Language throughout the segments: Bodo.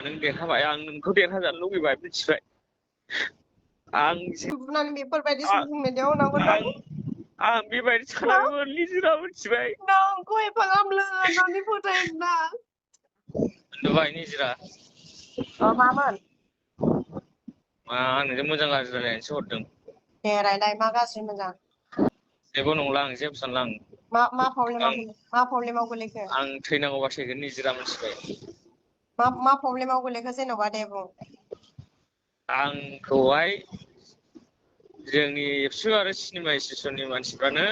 नों देरहाबाय आं नोंखौ देरहाजानो लुगैबाय मिथिबाय आं बुनानै बेफोरबायदि ससियेल मिडियाआव होनांगौ नों आं बेबायदि सानाखैमोन लिजिरा मिथिबाय नोंखौ एफाग्राब लोगो होननानै फोथायोना नुबाय निजिरा मामोन मा नोंजों मोजां गाज्रि रायलायनोसो हरदों दे रायलाय मा गाज्रि मोजां जेबो नंला आं जेबो सानला मा प्रब्लेमाव गोलैखो आं थैनांगौबा थैगोन निजिरा मिथिबाय मा प्रब्लेमाव गोलैखो जेन'बा दे बुं आंखौहाय जोंनि एबसु आरो सिनेमा स्टेसननि मानसिफ्रानो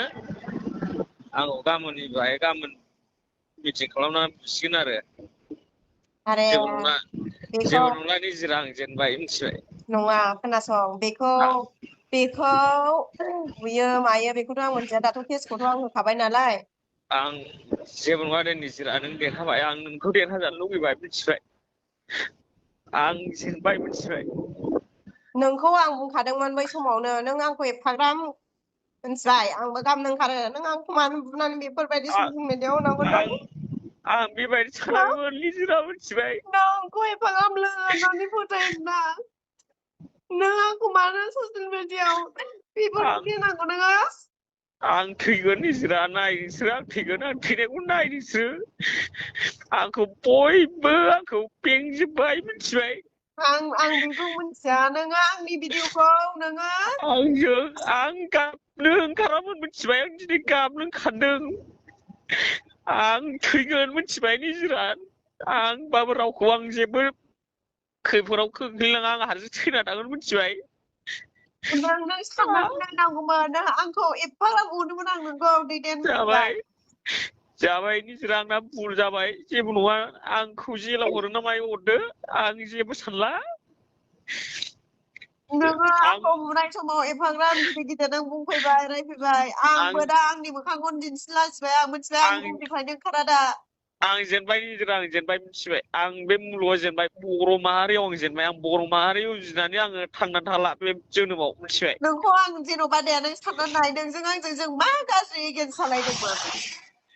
आंखौ गाबोन मिटिं खालामनानै बुसिगोन आरो आरे बेखौ जेबो नंला निजिरा आं जेनबाय मिथिबाय नङा खोनासं बेखौ बुयो मायो बेखौथ' आं मोनथिया दाथ' केसखौथ' आं होखाबाय नालाय आं जेबो नङा दे निजिरा नों देरहाबाय आं नोंखौ देरहाजानो लुगैबाय मिथिबाय आं जेनबाय मिथिबाय नोंखौ आं बुंखादोंमोन बै समावनो नों आंखौ एफाग्राब मिथिबाय आंबो गाबनो ओंखारो नों आंखौ मानो बुनानै बेफोरबायदि ससियेल मिडियाआव होनांगौ नों आं बेबायदि सानाखैमोन लिजिरा मिथिबाय नोंखौ एफाग्राब लोगो होननानै फोथायोना नों आंखौ मानो ससियेल मिडियाआव बेफोरबायदि होनांगौ नोङो आं थैगोन निजिरा नाय नोंसोरो आं थैगोन आं थैनायखौ नाय नोंसोरो आंखौ बयबो आंखौ बेंजोब्बाय मिथिबाय आं बेखौ मिथिया नोङो आंनि भिडिअखौ नोङो आं गाबनो ओंखारामोन मिथिबाय आं दिनै गाबनो ओंखारदों आं थैगोन मिथिबाय निजिरा आंबाबो रावखौ आं जेबो खैफोदाव खोख्लैनाङा आं हारसिं थैना थागोन मिथिबाय नों साननानै नायनांगौमोन नों आंखौ एफाग्राब अनोमोन आं नोंखौ दैदेन जाबाय निजिरा आंना भुल जाबाय जेबो नङा आंखौ जेलाव हरो ना मायो हरदो आं जेबो सानला नोङो आंखौ बुनाय समाव एफाग्राब गिदिर नों बुंफैबाय रायफैबाय आंबो दा आंनि मोखांखौनो दिन्थिलाजिबाय आं मिथिबाय आं गुबुननिफ्रायनो ओंखारा दा आं जेनबाय निजिरा आं जेनबाय मिथिबाय आं बे मुलुगाव जेनबाय बर' माहारियाव आं जेनबाय आं बर' माहारियाव उजिनानै आङो थांनानै थाला बे जोनोमाव मिथिबाय नोंखौ आं जेन'बा दे नों साननानै नाय नोंजों आंजों जों मा गाज्रि एगेन्स्ट सालायदोंमोन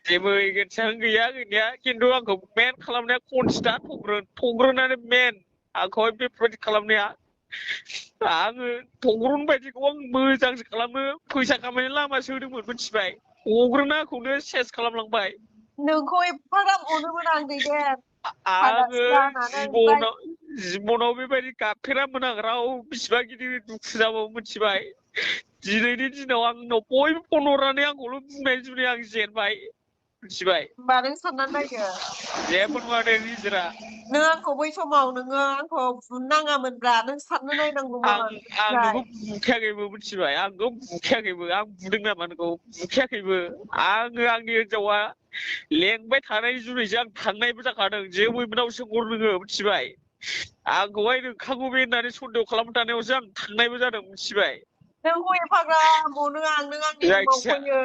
जेबो एगेन्स्टआनो गैया गैनाया खिन्थु आंखौ मेन खालामनाया खनजिता थग्रोनानै मेन आंखौहाय बेफोरबायदि खालामनाया आङो थग्रन बायदिखौ आं मोजांसो खालामो फैसा खामायनायनि लामासो होदोंमोन मिथिबाय थग्रोना आंखौनो सेस खालामलांबाय नोंखौ एफाग्राब अनोमोन आं दैदेन आङो जिबनाव बेबायदि गाबफेरामोन आं राव बिसिबा गिदिर दुखु जाबाबो मिथिबाय दिनैनि दिनाव आंनाव बयबो फन हरनानै आंखौल' बुंनाय जुनै आं जेनबाय मिथिबाय होमबा नों साननानै नायदो जेबो नङा दे निजिरा नों आंखौ बै समाव नोङो आंखौ बुनो नाङामोनब्रा नों साननो नायनांगौमोन आं नोंखौ बुखायाखैबो मिथिबाय आं नोंखौ बुखायाखैबो आं बुदों नामा नोंखौ बुखायाखैबो आङो आंनि हिनजावा लेंबाय थानाय जुनैसो आं थांनायबो जाखादों जोमैमोनाव सोंहर नोङो मिथिबाय आंखौहाय नोंखागौ बे होननानै सन्देह खालामबाय थानायावसो आं थांनायबो जादों मिथिबाय नोंखौ एफाग्राब अनो आं नों आंनि रुमाव जायखिया फैयो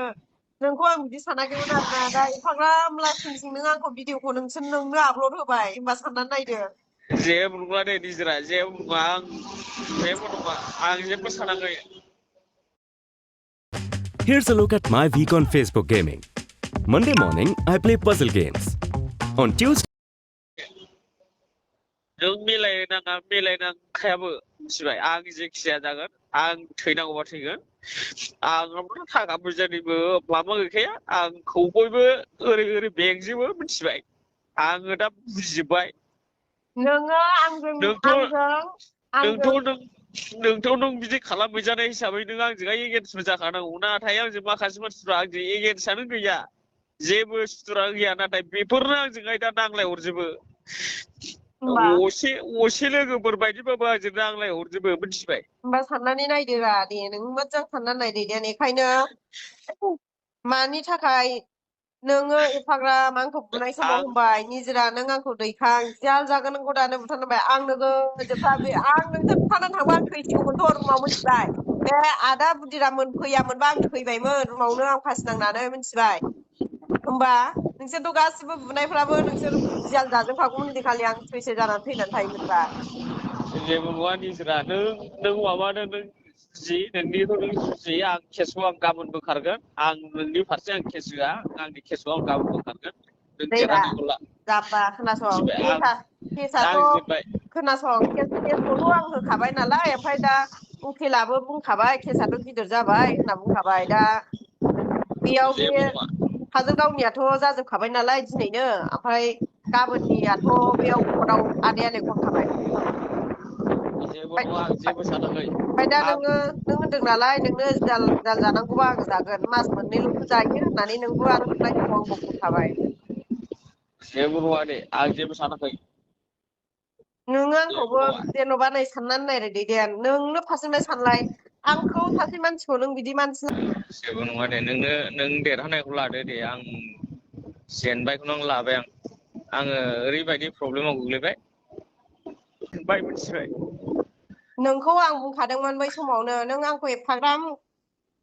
नोंखौ आं बिदि सानाखैमोन आरोना दा एफाग्राब लासिंसिं नों आंखौ भिडिअखौ नोंनो आपलड होबाय होमबा साननानै नायदो जेबो नंला दे निजिरा जेबो नङा आं जेबो नङा आं जेबो सानाखै Here's a look at my week on Facebook Gaming. Monday morning, I play puzzle games. On Tuesday, नों मिलायनांखायाबो मिथिबाय आं जेखि जाया जागोन आं थैनांगौबा थैगोन आंनावथ' थाखा फैसानिबो माबा गैखाया आंखौ बयबो ओरै बेंजोबो मिथिबाय आङो दा बुजिजोब्बाय नोङो आंजों नोंथ' बिदि खालामहैजानाय हिसाबै नों आंजोंहाय एगेन्स्टबो जाखानांगौ नाथाय आंजों माखासे मानसिफ्रा आंजों एगेन्स्टआनो गैया जेबो सुथुरा गैया नाथाय बेफोरनो आंजोंहाय दा नांलायहरजोबो होमबा असे लोगोफोर बायदिबाबो आंजों नांलाय हरजोबो मिथिबाय होमबा साननानै नायदोरा दे नों मोजां साननानै नायदो दे बेखायनो मानि थाखाय नोङो एफाग्राब आंखौ बुनाय समाव आं होनबाय निजिरा नों आंखौ दैखां जाल जागोन नोंखौ दानो बुथारनोबाय आं नोगोद जोबथा आं नोंजों बुथारनानै थांबा आं थैसिगौमोनथ' रुमाव मिथिबाय बे आदा बुदिरामोन फैयामोनबा आं थैबायमोन रुमावनो आं फासि नांनानै मिथिबाय होमबा नोंसोरथ' गासिबो बुनायफ्राबो नोंसोर जियाल जाजोबखागौमोन इदिनखालि आं थैसे जानानै थैनानै थायोमोनबा जेबो नङा निजिरा नों माबादो नों जुजि नोंनिखौ नों जुजि आं केसखौ आं गाबोन बोखारगोन आं नोंनि फारसे आं केस होआ आंनि केसखौ आं गाबोन बोखारगोन नों दैरा देरहानायखौ ला जाबा खोनासं केसाथ' आं जोब्बाय खोनासं केसखौथ' आं होखाबाय नालाय ओमफ्राय दा उकिलाबो बुंखाबाय केसाथ' गिदिर जाबाय होनना बुंखाबाय दा बेयाव बे जेबो नङा काजलगावनियाथ' जाजोबखाबाय नालाय दिनैनो ओमफ्राय गाबोननियाथ' बेयाव कर्टआव आदायानो लेंहरखाबाय जेबो नङा आं जेबो सानाखै ओमफ्राय दा आं नों होनदों नालाय नोंनो जाल जानांगौबा आं जागोन मास मोननैल'सो जायो होननानै नोंबो आरो नायनायखौ आंबो बुंखाबाय जेबो नङा दे आं जेबो सानाखै नोङो जेबो आंखौबो नङा जेन'बा नै साननानै नायदो दैदेन नोंनो फारसेनिफ्राय सानलाय आंखौ सासे मानसिखौ नों बिदि मानसि जेबो नङा दे नों देरहानायखौ लादो दे आं जेनबायखौनो आं लाबाय आङो ओरैबायदि प्रब्लेमाव गोग्लैबाय मिथिबाय नोंखौ आं बुंखादोंमोन बै समावनो नों आंखौ एफाग्राब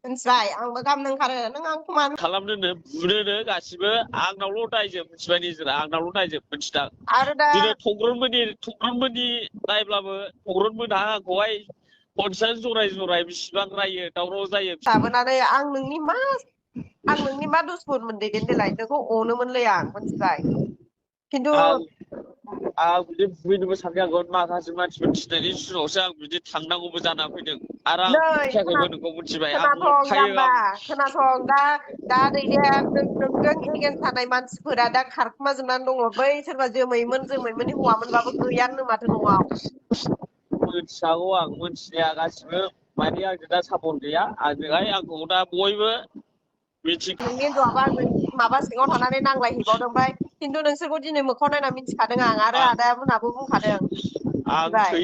मिथिबाय आंबो गाबनो ओंखारो नों आंखौ मानो खालामनोनो बुनोनो गासिबो आंनावल' दायजोब मिथिबाय निजोरा आंनावल' दायजोब मिथिदां आरो दा दिनै थग्रनमोननि दायब्लाबो थग्रन मोनहा आंखौहाय खनसेयानो जराय बिसिबां रायो दावराव जायो लाबोनानै आं नोंनि मा दुसमनमोन दैदेन देलाय नोंखौ अनोमोनलै आं मिथिबाय खिन्थु आं बिदि बुहैनोबो सानखायाखैमोन माखासे मानसिफोर थिनायनि जुनावसो आं बिदि थांनांगौबो जाना फैदों आरो आं नै बुखायाखैबो नोंखौ मिथिबाय आं खोनासं हरखायो जाम्बा आं खोनासं दा दैदेन नोंजों एगेन्स्ट थानाय मानसिफोरा दा खारखुमा जोबनानै दङ बै सोरबा जोमैमोननि हौवामोनबाबो गैयानो माथो न'आव मिथिखागौ आं मिथिनाया गासिबो माने आंजों दा सापर्ट गैया आंजोंहाय आंखौ दा बयबो मिथि नोंनि हिनजावाबो आंजों माबा सिङाव थानानै नांलायहैबावदों ओमफ्राय खिन्थु नोंसोरखौ दिनै मोखाङाव नायना मिथिखादों आं आरो आदामोनहाबो बुंखादों मिथिबाय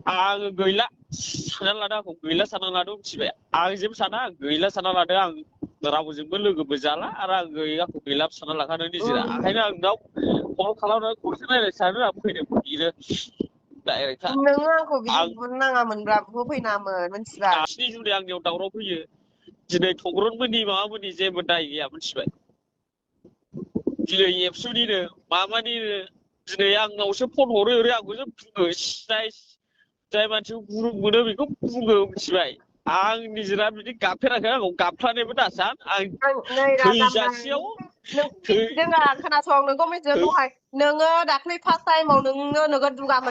आङो गैला सानना लादों आंखौ गैला सानना लादों मिथिबाय आं जेबो साना आं गैला सानना लादों आं रावजोंबो लोगोबो जाला आरो आं आंखौ गैला सानना लाखादों निजिरा ओंखायनो आं नोंनाव कल खालामनानै खनसे रायज्लाय सानो आं फैदों बिनो डाइरेक्टखा नोङो आंखौ बिदि बुनो नाङामोनब्रा होफैनाङामोन मिथिबाय आंनि जुनै आंनियाव दावराव फैयो दिनै थग्रनमोननि माबामोननि जेबो दाय गैया मिथिबाय दिनै एबसुनिनो माबानिनो दिनै आंनावसो फन हरो आंखौसो बुङो जाय मानसिखौ गुरुं मोनो बेखौ बुङो मिथिबाय आं निजिरा बिदि गाबफेराखै आंखौ गाबफ्लानायबो दासान आं नै राजामबाय थैजासियाव जोंहा खोनासं नोंखौ मिथिदों दहाय नोङो दाख्लै फार्स्ट टाइमाव नोङो नोगोद दुगामोन